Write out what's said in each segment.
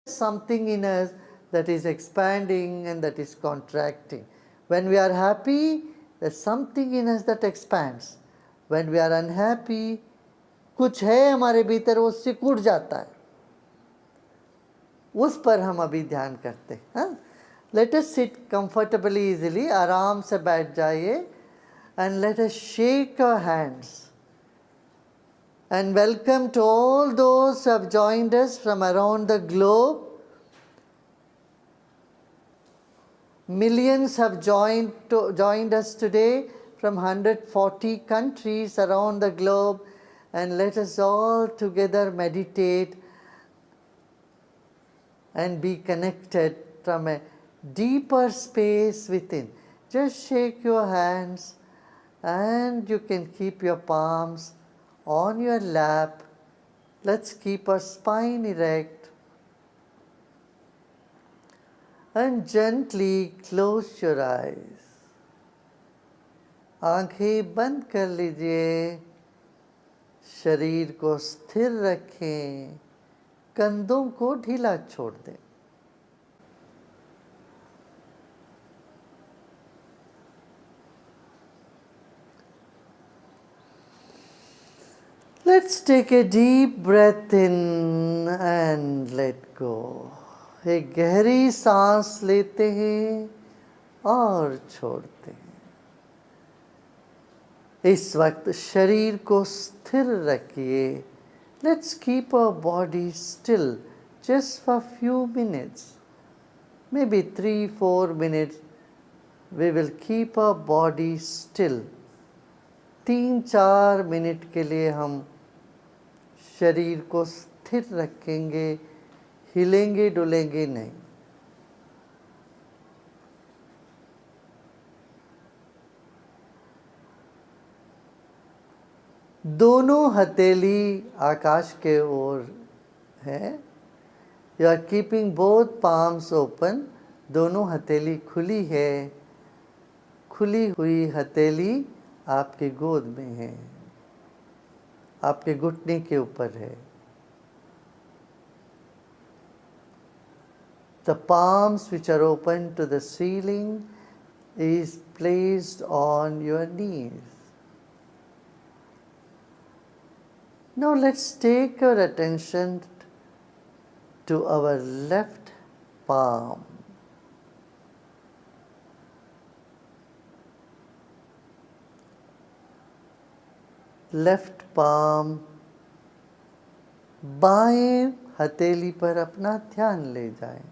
something in us that is expanding and that is contracting. When we are happy, there's something in us that expands. When we are unhappy, कुछ है हमारे भीतर वो सिकुड़ जाता है. उस पर हम अभी ध्यान करते हैं. Let us sit comfortably easily, आराम से बैठ जाइए, and let us shake our hands and welcome to all those who have joined us from around the globe. Millions have joined us today from 140 countries around the globe, and let us all together meditate and be connected from a deeper space within. Just shake your hands, and you can keep your palms on your lap. Let's keep our spine erect and gently close your eyes. आंखें बंद कर लीजिए, शरीर को स्थिर रखें, कंधों को ढीला छोड़ दें. Let's take a deep breath in and let go. एक गहरी सांस लेते हैं और छोड़ते हैं. इस वक्त शरीर को स्थिर रखिए. Let's keep our body still just for few minutes. Maybe 3-4 minutes. We will keep our body still. 3-4 minute के लिए हम शरीर को स्थिर रखेंगे, हिलेंगे डुलेंगे नहीं. दोनों हथेली आकाश के ओर है. You are keeping both palms open. दोनों हथेली खुली है. खुली हुई हथेली आपके गोद में है, आपके घुटने के ऊपर है. The palms which are open to the ceiling is placed on your knees. Now let's take our attention to our left palm. Left palm, बाएं हथेली पर अपना ध्यान ले जाएं.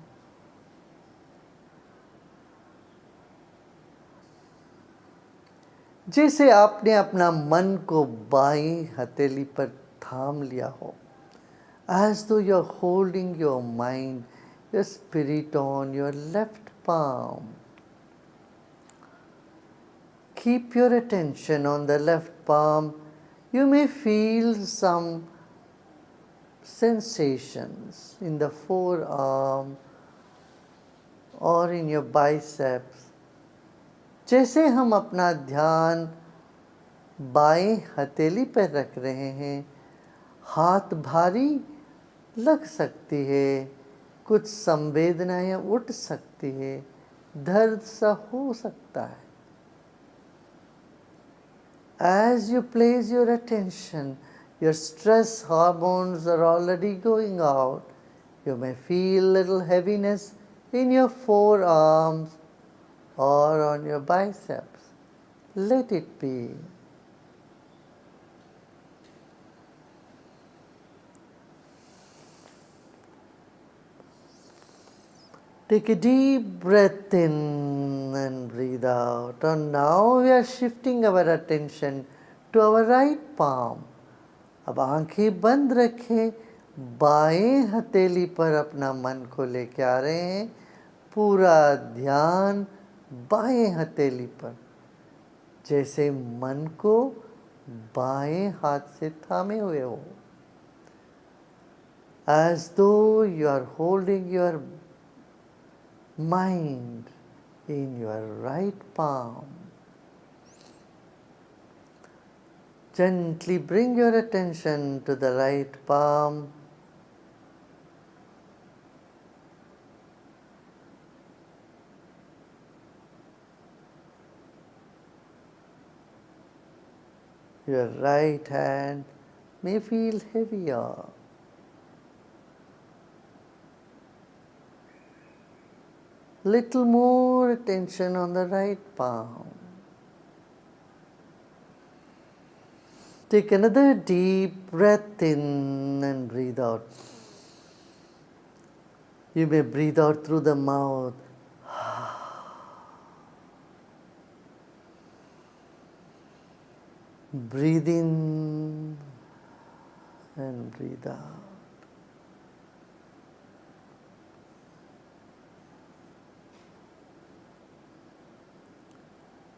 जैसे आपने अपना मन को बाएं हथेली पर थाम लिया हो. As though you are holding your mind, your spirit on your left palm. Keep your attention on the left palm. You may feel some sensations in the forearm or in your biceps. जैसे हम अपना ध्यान बाएं हथेली पर रख रहे हैं, हाथ भारी लग सकती है, कुछ संवेदनाएं उठ सकती है, दर्द सा हो सकता है. As you place your attention, your stress hormones are already going out. You may feel little heaviness in your forearms or on your biceps. Let it be. Take a deep breath in and breathe out. And now we are shifting our attention to our right palm. अब आंखें बंद रखें, बाएं हथेली पर अपना मन को लेके आ रहे हैं. पूरा ध्यान बाएं हथेली पर, जैसे मन को बाएं हाथ से थामे हुए हो. As though you are holding your mind in your right palm. Gently bring your attention to the right palm. Your right hand may feel heavier. Little more attention on the right palm. Take another deep breath in and breathe out. You may breathe out through the mouth. Breathe in and breathe out.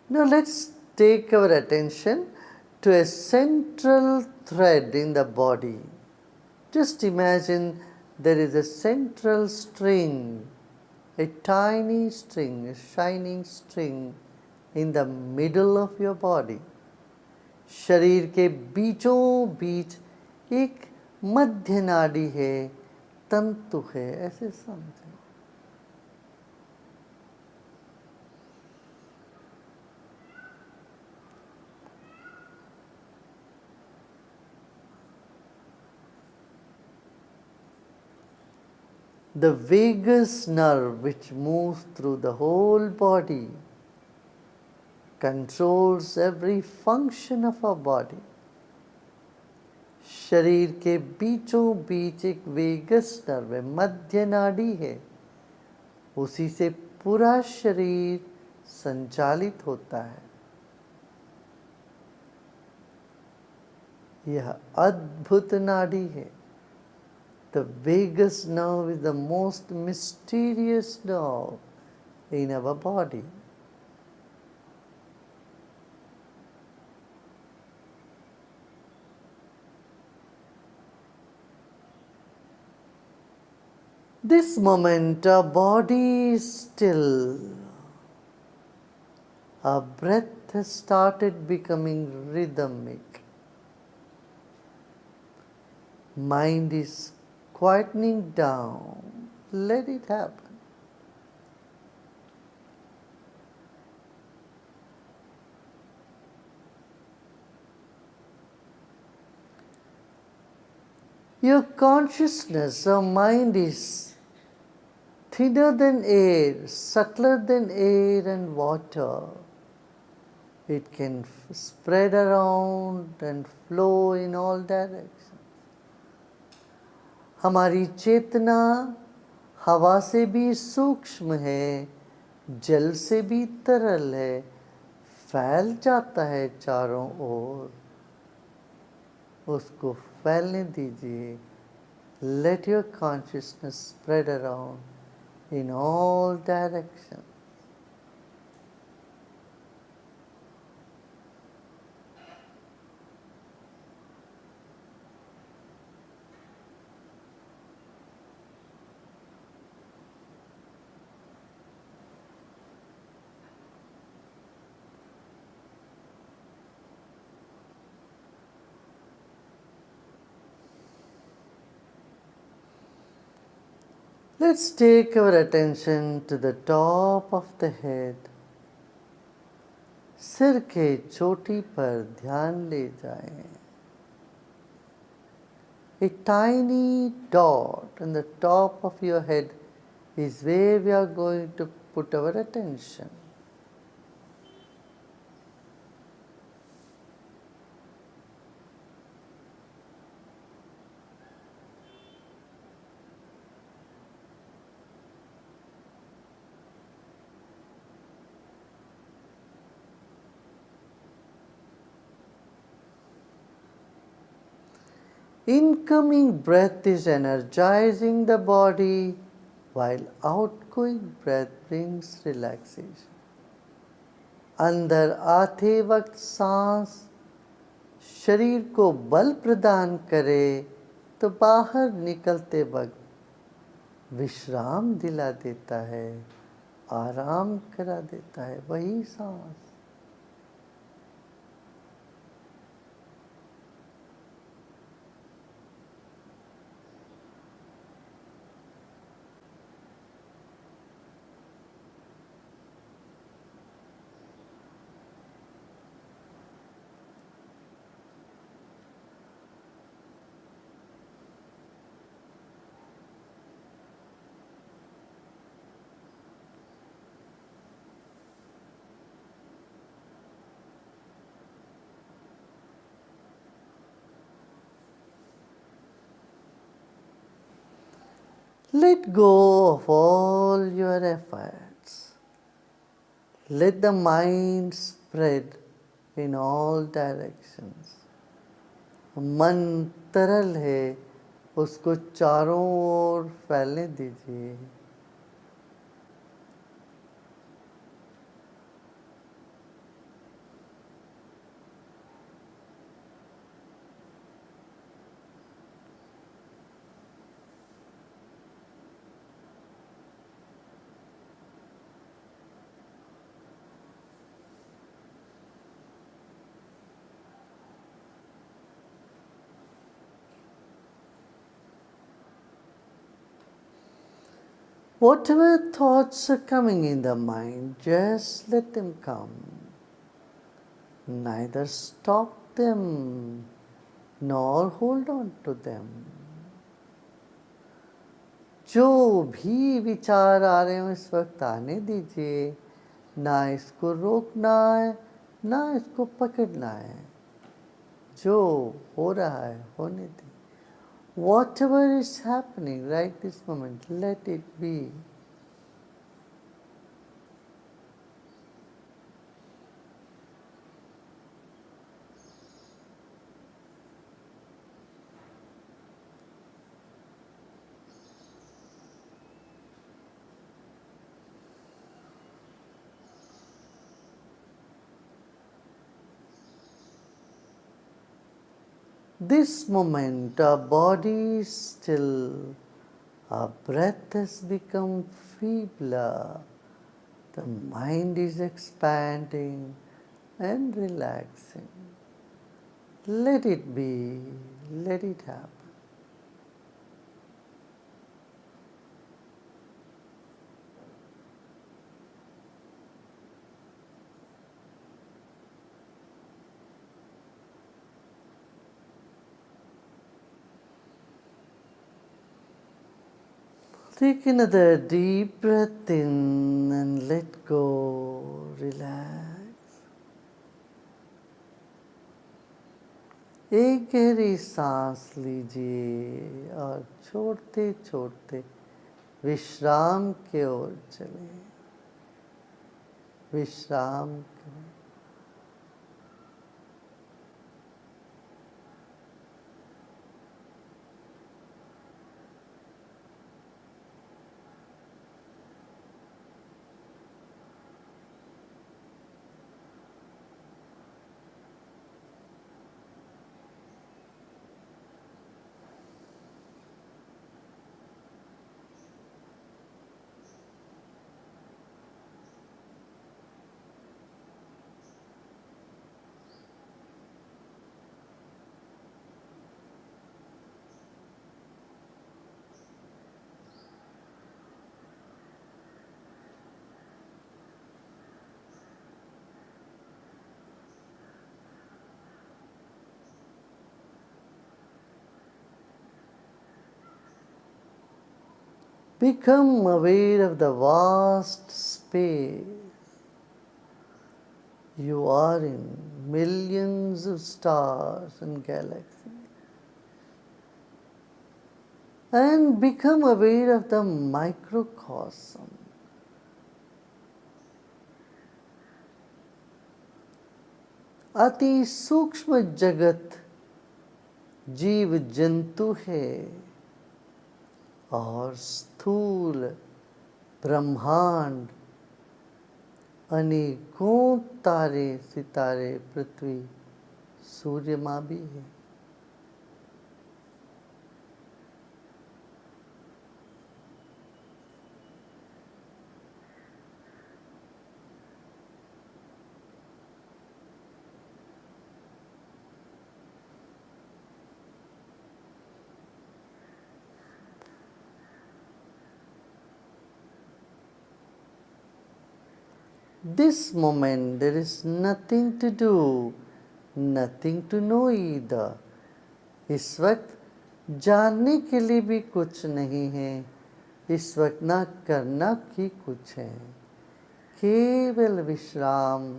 Now let's take our attention to a central thread in the body. Just imagine there is a central string, a tiny string, a shining string in the middle of your body. शरीर के बीचों बीच एक मध्य नाड़ी है, तंतु है, ऐसे समझें. The vagus nerve, which moves through the whole body, controls every function of our body. शरीर के बीचों बीच एक वेगस नर्व है, मध्य नाड़ी है, उसी से पूरा शरीर संचालित होता है. यह अद्भुत नाड़ी है. The vagus nerve is the most mysterious nerve in our body. This moment our body is still. Our breath has started becoming rhythmic. Mind is quietening down. Let it happen. Your consciousness or mind is thinner than air, subtler than air and water. It can spread around and flow in all directions. हमारी चेतना हवा से भी सूक्ष्म है, जल से भी तरल है, फैल जाता है चारों ओर. उसको फैलने दीजिए. Let your consciousness spread around in all directions. Let's take our attention to the top of the head. सिर के चोटी पर ध्यान ले जाएं. A tiny dot on the top of your head is where we are going to put our attention. Incoming breath is energizing the body, while outgoing breath brings relaxation. अंदर आते वक्त सांस शरीर को बल प्रदान करे तो बाहर निकलते वक्त विश्राम दिला देता है, आराम करा देता है. वही सांस. Let go of all your efforts. Let the mind spread in all directions. मन तरल है, उसको चारों ओर फैलने दीजिए. Whatever thoughts are coming in the mind, just let them come. Neither stop them nor hold on to them. जो भी विचार आ रहे हो इस वक्त आने दीजिए. ना इसको रोकना है, ना इसको पकड़ना है. जो हो रहा है होने दीजिए. Whatever is happening right this moment, let it be. This moment our body is still, our breath has become feebler, the mind is expanding and relaxing. Let it be, let it happen. Take another deep breath in and let go, relax. एक गहरी सांस लीजिए और छोड़ते छोड़ते विश्राम की ओर चलें. विश्राम की ओर. Become aware of the vast space you are in, millions of stars and galaxies. And become aware of the microcosm. अति सूक्ष्म जगत जीव जंतु है और स्थूल ब्रह्मांड अनेकों तारे सितारे पृथ्वी सूर्य माँ भी है. This moment there is nothing to do, nothing to know either. इस वक्त जानने के लिए भी कुछ नहीं है. इस वक्त ना करना ही कुछ है. केवल विश्राम,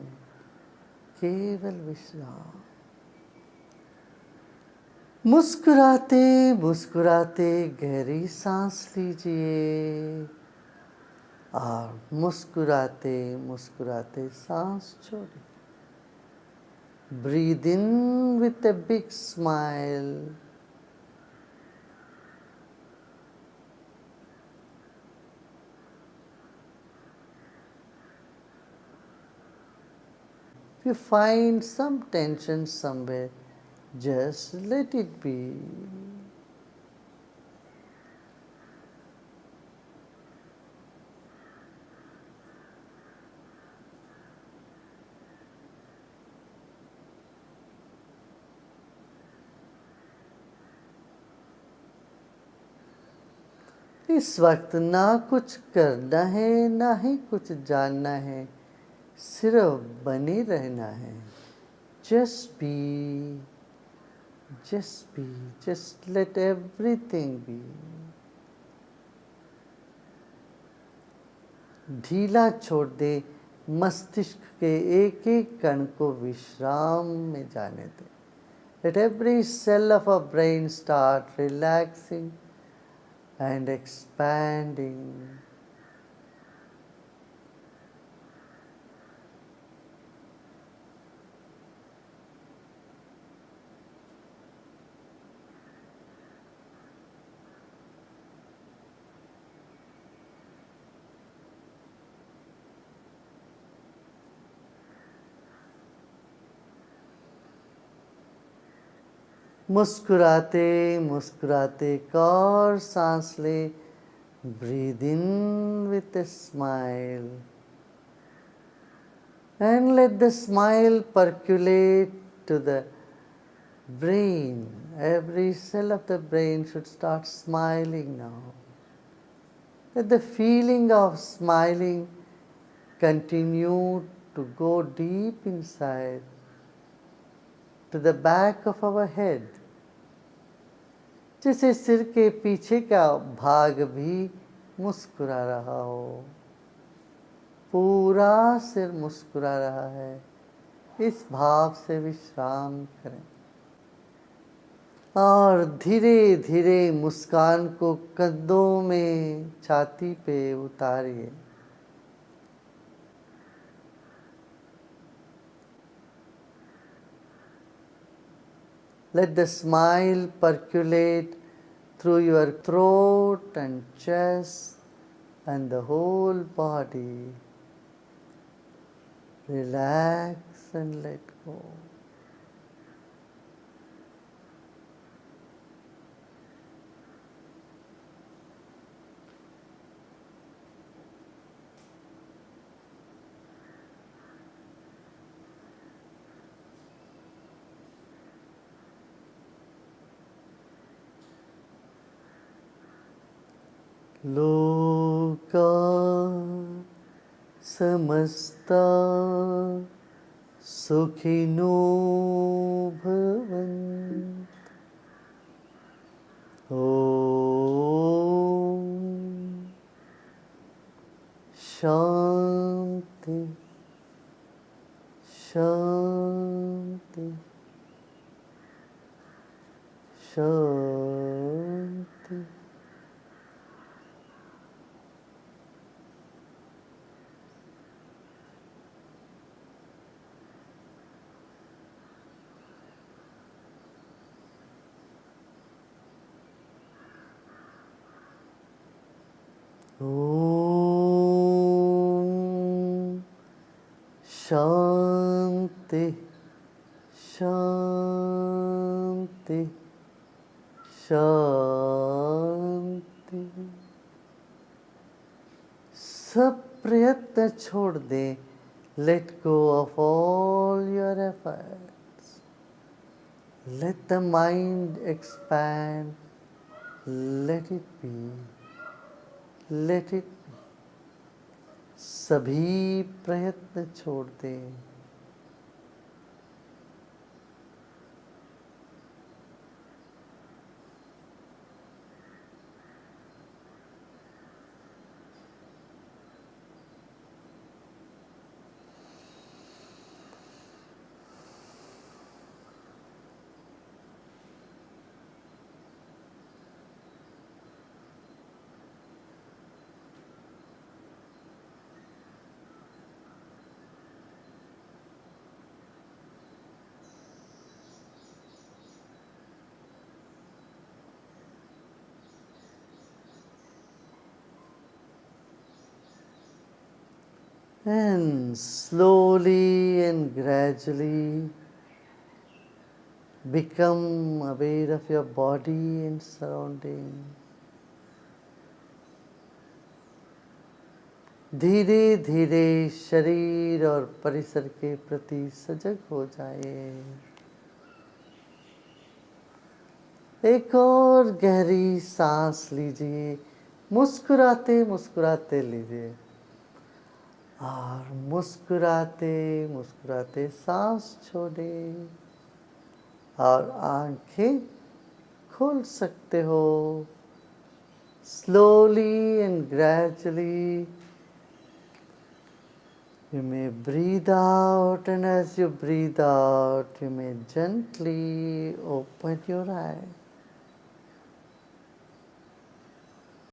केवल विश्राम. मुस्कुराते मुस्कुराते गहरी सांस लीजिए और मुस्कुराते मुस्कुराते सांस छोड़िए. Breathe in with a big smile. If you find some tension somewhere, just let it be. इस वक्त ना कुछ करना है ना ही कुछ जानना है, सिर्फ बने रहना है. Just be, just let everything be. ढीला छोड़ दे मस्तिष्क के एक एक कण को विश्राम में जाने दे. Let every cell of our brain start relaxing and expanding. मुस्कुराते मुस्कुराते एक और सांस ले. Breathe in with a smile and let the smile percolate to the brain. Every cell of the brain should start smiling now. Let the feeling of smiling continue to go deep inside to the back of our head. जैसे सिर के पीछे का भाग भी मुस्कुरा रहा हो. पूरा सिर मुस्कुरा रहा है. इस भाव से विश्राम करें और धीरे धीरे मुस्कान को कंधों में छाती पे उतारिए. Let the smile percolate through your throat and chest and the whole body. Relax and let go. लोका समस्ता सुखिनो भवन्तु. ओम शांति शांति शांति. ओम शांति शांति शांति. सब प्रयत्न छोड़ दें. Let go of all your efforts. Let the mind expand. Let it be. Let it be. सभी प्रयत्न छोड़ दें. And slowly and gradually become aware of your body and surrounding. धीरे धीरे शरीर और परिसर के प्रति सजग हो जाए। एक और गहरी सांस लीजिए, मुस्कुराते मुस्कुराते लीजिए और मुस्कुराते मुस्कुराते सांस छोड़े और आंखें खोल सकते हो। Slowly and gradually you may breathe out, and as you breathe out, you may gently open your eyes.